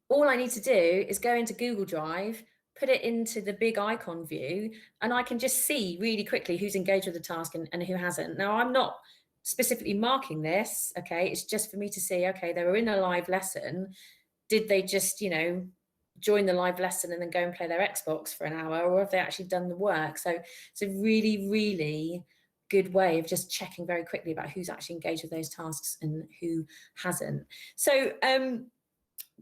all I need to do is go into Google Drive, put it into the big icon view, and I can just see really quickly who's engaged with the task and who hasn't. Now, I'm not specifically marking this, okay? It's just for me to see, okay, they were in a live lesson. Did they just, you know, join the live lesson and then go and play their Xbox for an hour, or have they actually done the work? So it's a really, really good way of just checking very quickly about who's actually engaged with those tasks and who hasn't. So,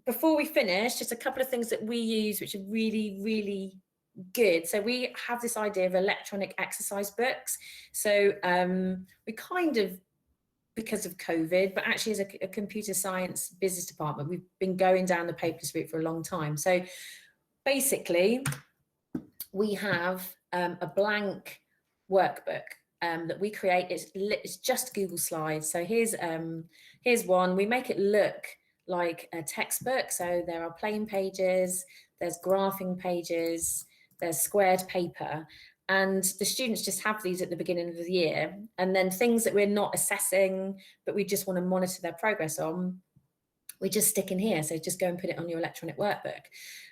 before we finish, just a couple of things that we use, which are really, really, good. So we have this idea of electronic exercise books. So we kind of, because of COVID, but actually as a computer science business department, we've been going down the paperless route for a long time. So basically, we have a blank workbook that we create. It's just Google Slides. So here's one. We make it look like a textbook. So there are plain pages, there's graphing pages, there's squared paper. And the students just have these at the beginning of the year. And then things that we're not assessing, but we just want to monitor their progress on, we just stick in here. So just go and put it on your electronic workbook.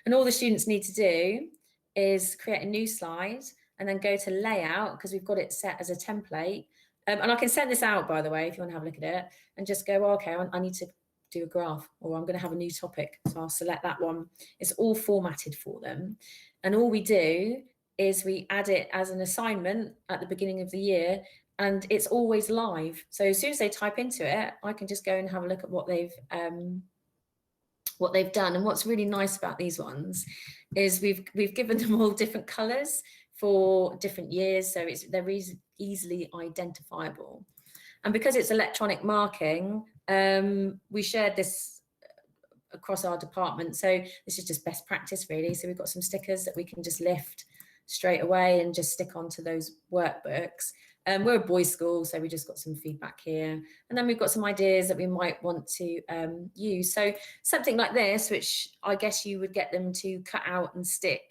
And all the students need to do is create a new slide and then go to layout, because we've got it set as a template. And I can send this out, by the way, if you want to have a look at it, and just go, oh, okay, I need to do a graph, or I'm going to have a new topic. So I'll select that one. It's all formatted for them. And all we do is we add it as an assignment at the beginning of the year, and it's always live. So as soon as they type into it, I can just go and have a look at what they've done. And what's really nice about these ones is we've given them all different colors for different years, so they're easily identifiable. And because it's electronic marking, we shared this across our department. So this is just best practice, really. So we've got some stickers that we can just lift straight away and just stick onto those workbooks. We're a boys' school, so we just got some feedback here. And then we've got some ideas that we might want to use. So something like this, which I guess you would get them to cut out and stick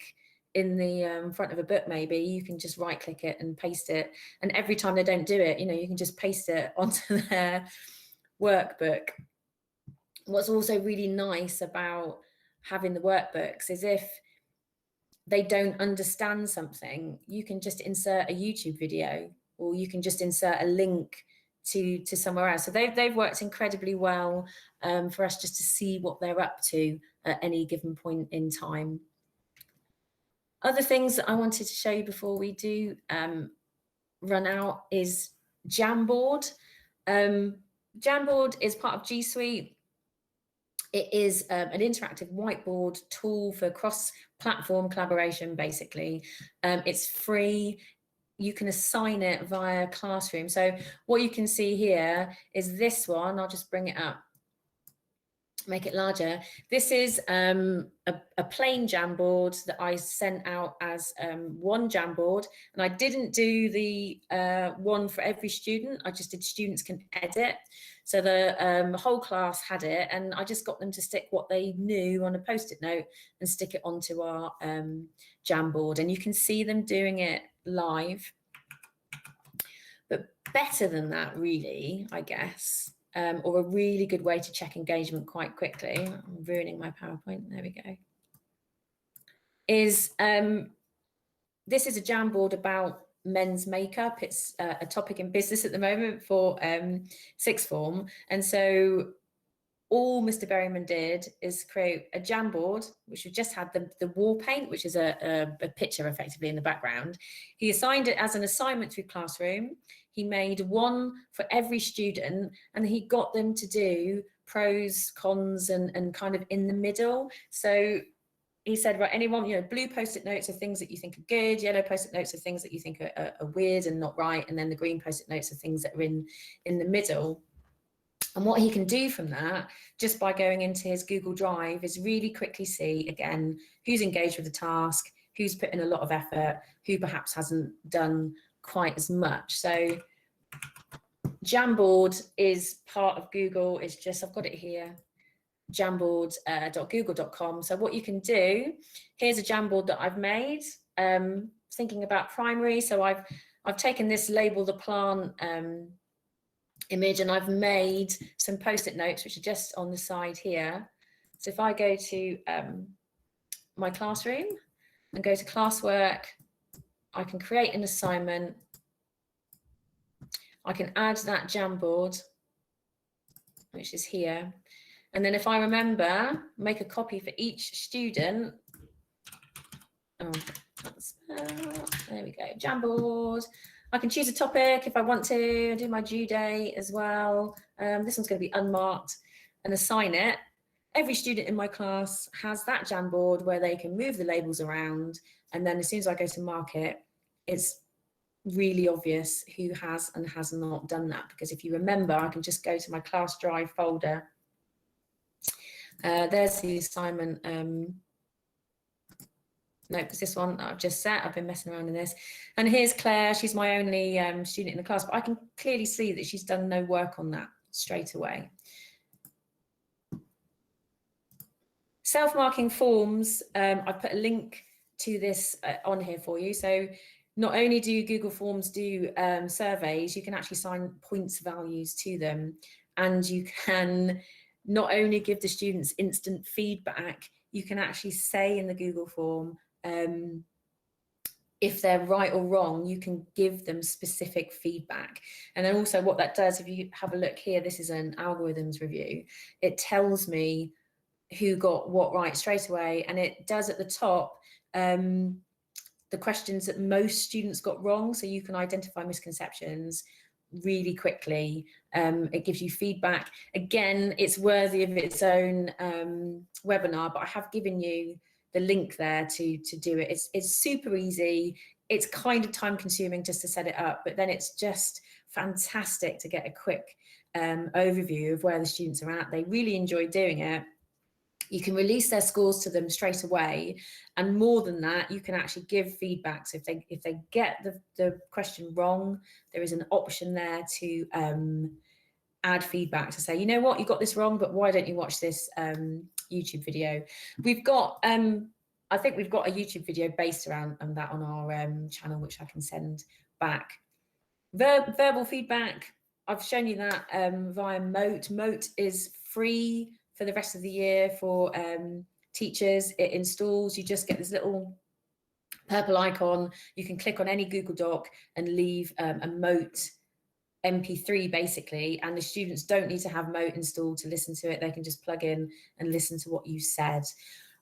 in the front of a book, maybe, you can just right click it and paste it. And every time they don't do it, you can just paste it onto their workbook. What's also really nice about having the workbooks is if they don't understand something, you can just insert a YouTube video, or you can just insert a link to somewhere else. So they've worked incredibly well for us just to see what they're up to at any given point in time. Other things that I wanted to show you before we do run out is Jamboard. Jamboard is part of G Suite. It is an interactive whiteboard tool for cross-platform collaboration, basically. It's free. You can assign it via Classroom. So what you can see here is this one. I'll just bring it up, make it larger. This is a plain Jamboard that I sent out as one Jamboard, and I didn't do the one for every student. I just did students can edit. So the whole class had it, and I just got them to stick what they knew on a post-it note and stick it onto our Jamboard, and you can see them doing it live. But better than that, really, I guess, or a really good way to check engagement quite quickly, I'm ruining my PowerPoint, there we go, is this is a Jamboard about men's makeup. It's a topic in business at the moment for sixth form. And so all Mr. Berryman did is create a Jamboard, which we just had the wall paint, which is a picture effectively in the background. He assigned it as an assignment through Classroom. He made one for every student, and he got them to do pros, cons, and kind of in the middle. So he said, right, anyone, blue post-it notes are things that you think are good, yellow post-it notes are things that you think are weird and not right, and then the green post-it notes are things that are in the middle. And what he can do from that, just by going into his Google Drive, is really quickly see, again, who's engaged with the task, who's put in a lot of effort, who perhaps hasn't done quite as much. So Jamboard is part of Google. It's just, I've got it here, jamboard.google.com. So what you can do, here's a Jamboard that I've made, thinking about primary. So I've taken this label the plant image, and I've made some post-it notes which are just on the side here. So if I go to my Classroom and go to Classwork, I can create an assignment. I can add that Jamboard, which is here. And then if I remember, make a copy for each student. Oh, there we go, Jamboard. I can choose a topic if I want to, do my due date as well. This one's going to be unmarked, and assign it. Every student in my class has that Jamboard where they can move the labels around, and then as soon as I go to mark it, it's really obvious who has and has not done that, because if you remember, I can just go to my class drive folder. There's the assignment. No, because this one I've just set, I've been messing around in this. And here's Claire, she's my only student in the class, but I can clearly see that she's done no work on that straight away. Self-marking forms, I've put a link to this on here for you. So not only do Google Forms do surveys, you can actually assign points values to them. And you can not only give the students instant feedback, you can actually say in the Google form, if they're right or wrong, you can give them specific feedback. And then also what that does, if you have a look here, this is an algorithms review. It tells me who got what right straight away. And it does at the top, the questions that most students got wrong. So you can identify misconceptions really quickly. It gives you feedback. Again, it's worthy of its own webinar, but I have given you the link there to do it. It's super easy. It's kind of time consuming just to set it up, but then it's just fantastic to get a quick overview of where the students are at. They really enjoy doing it. You can release their scores to them straight away, and more than that, you can actually give feedback. So if they get the question wrong, there is an option there to add feedback to say, you know what, you got this wrong, but why don't you watch this YouTube video? We've got, I think we've got a YouTube video based around that on our channel, which I can send back. Verbal feedback, I've shown you that via Moto. Moto is free for the rest of the year for teachers. It installs, you just get this little purple icon. You can click on any Google Doc and leave a Moto MP3 basically, and the students don't need to have Moto installed to listen to it. They can just plug in and listen to what you said.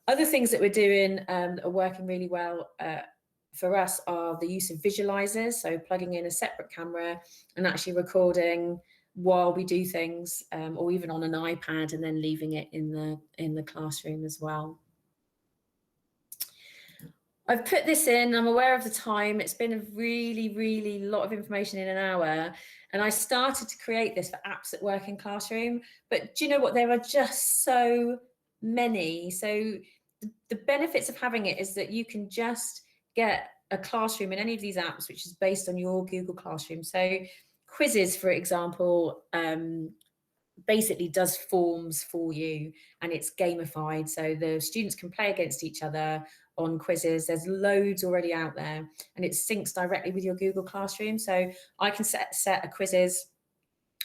Other things that we're doing that are working really well for us are the use of visualizers, so plugging in a separate camera and actually recording while we do things, or even on an iPad, and then leaving it in the classroom as well. I've put this in, I'm aware of the time. It's been a really lot of information in an hour. And I started to create this for apps that work in classroom. But do you know what? There are just so many. So the benefits of having it is that you can just get a classroom in any of these apps, which is based on your Google Classroom. So Quizzes, for example, basically does forms for you, and it's gamified. So the students can play against each other on quizzes. There's loads already out there, and it syncs directly with your Google Classroom. So I can set a quizzes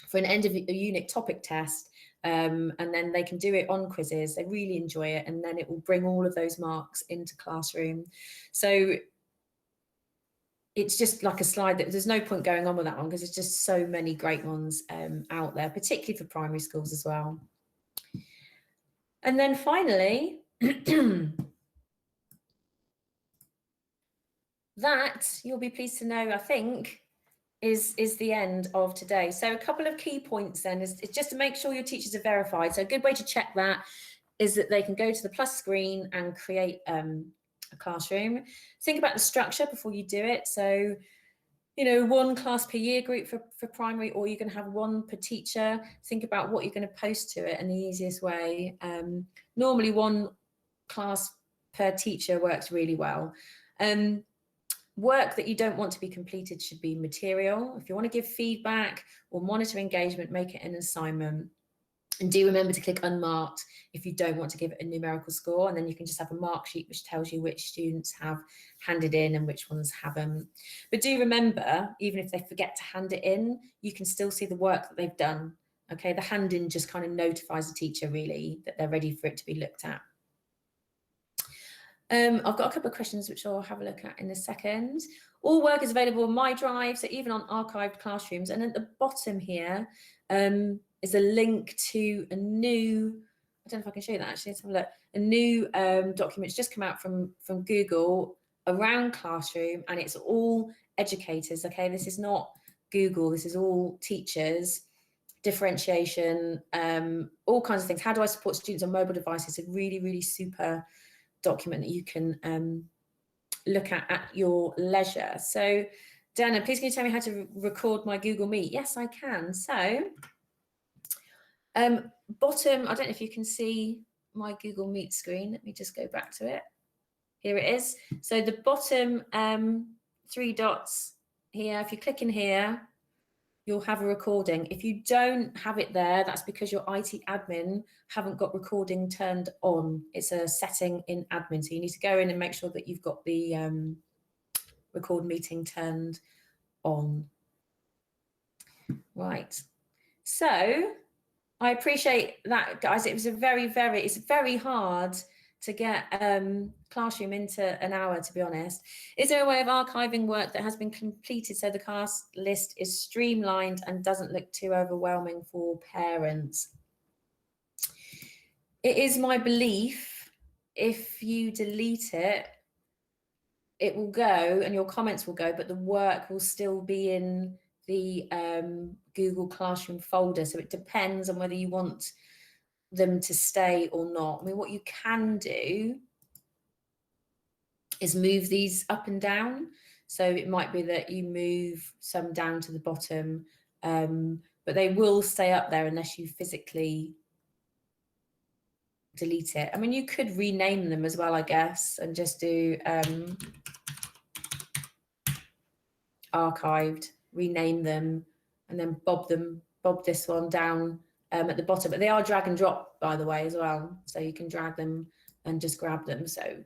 for an end of a unit topic test, and then they can do it on Quizzes. They really enjoy it, and then it will bring all of those marks into Classroom. So it's just like a slide that there's no point going on with that one, because there's just so many great ones out there, particularly for primary schools as well. And then finally, that, you'll be pleased to know, I think, is the end of today. So a couple of key points then is just to make sure your teachers are verified. So a good way to check that is that they can go to the plus screen and create a classroom. Think about the structure before you do it. So, you know, one class per year group for primary, or you're going to have one per teacher. Think about what you're going to post to it in the easiest way. Normally one class per teacher works really well. Work that you don't want to be completed should be material. If you want to give feedback or monitor engagement, make it an assignment. And do remember to click unmarked if you don't want to give it a numerical score, and then you can just have a mark sheet which tells you which students have handed in and which ones haven't. But do remember, even if they forget to hand it in, you can still see the work that they've done. Okay, the hand in just kind of notifies the teacher really that they're ready for it to be looked at. I've got a couple of questions which I'll have a look at in a second. All work is available on my drive, so even on archived classrooms. And at the bottom here is a link to a new, I don't know if I can show you that actually, let's have a look. A new document. It's just come out from Google around Classroom, and it's all educators, okay? This is not Google, this is all teachers differentiation, all kinds of things. How do I support students on mobile devices? A really, really super document that you can look at your leisure. So Dana, please can you tell me how to record my Google Meet? Yes, I can. So bottom, I don't know if you can see my Google Meet screen. Let me just go back to it. Here it is. So the bottom 3 dots here, if you click in here, you'll have a recording. If you don't have it there, that's because your IT admin haven't got recording turned on. It's a setting in admin. So you need to go in and make sure that you've got the record meeting turned on. Right. So I appreciate that, guys. It was it's very hard to get Classroom into an hour, to be honest. Is there a way of archiving work that has been completed so the class list is streamlined and doesn't look too overwhelming for parents? It is my belief, if you delete it, it will go and your comments will go, but the work will still be in the Google Classroom folder. So it depends on whether you want them to stay or not. I mean, what you can do is move these up and down. So it might be that you move some down to the bottom, but they will stay up there unless you physically delete it. I mean, you could rename them as well, I guess, and just do archived, rename them, and then bob this one down at the bottom. But they are drag and drop, by the way, as well. So you can drag them and just grab them. So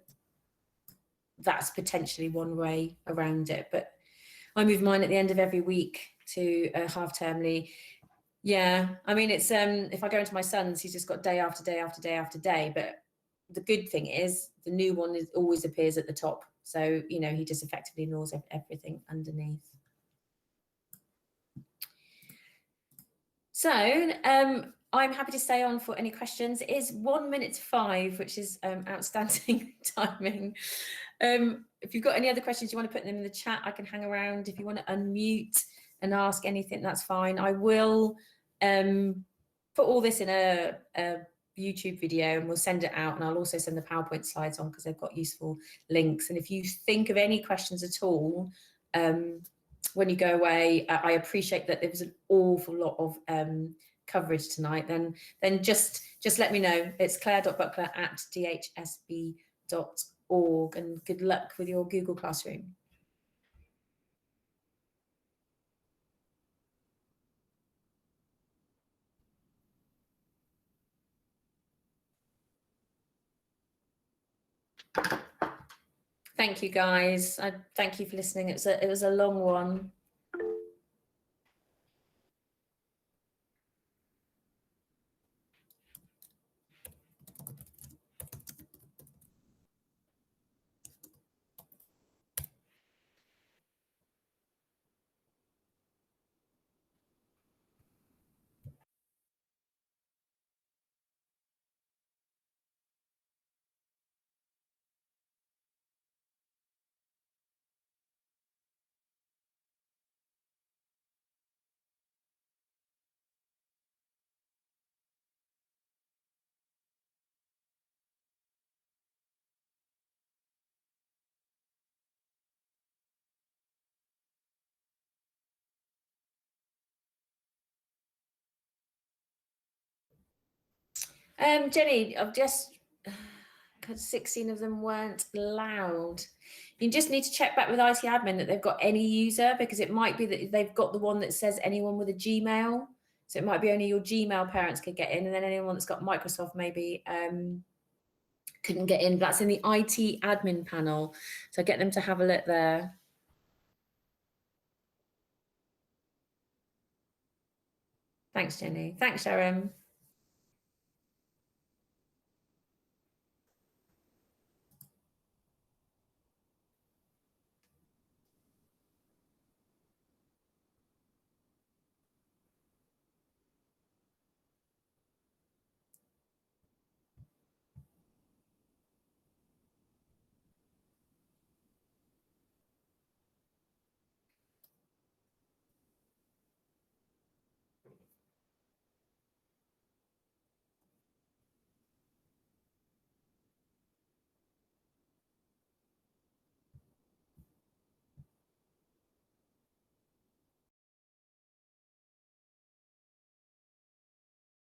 that's potentially one way around it. But I move mine at the end of every week to half-termly. Yeah, I mean, it's if I go into my son's, he's just got day after day after day after day. But the good thing is the new one always appears at the top. So, you know, he just effectively ignores everything underneath. So I'm happy to stay on for any questions. It is 1 minute to 5, which is outstanding timing. If you've got any other questions, you want to put them in the chat, I can hang around. If you want to unmute and ask anything, that's fine. I will put all this in a YouTube video and we'll send it out, and I'll also send the PowerPoint slides on because they've got useful links. And if you think of any questions at all when you go away, I appreciate that there was an awful lot of coverage tonight, then just let me know. It's claire.buckler@dhsb.org, and good luck with your Google Classroom. Thank you, guys. I thank you for listening. It was a long one. Jenny, I've just 16 of them weren't allowed. You just need to check back with IT admin that they've got any user, because it might be that they've got the one that says anyone with a Gmail. So it might be only your Gmail parents could get in, and then anyone that's got Microsoft maybe couldn't get in. That's in the IT admin panel. So get them to have a look there. Thanks, Jenny. Thanks, Sharon.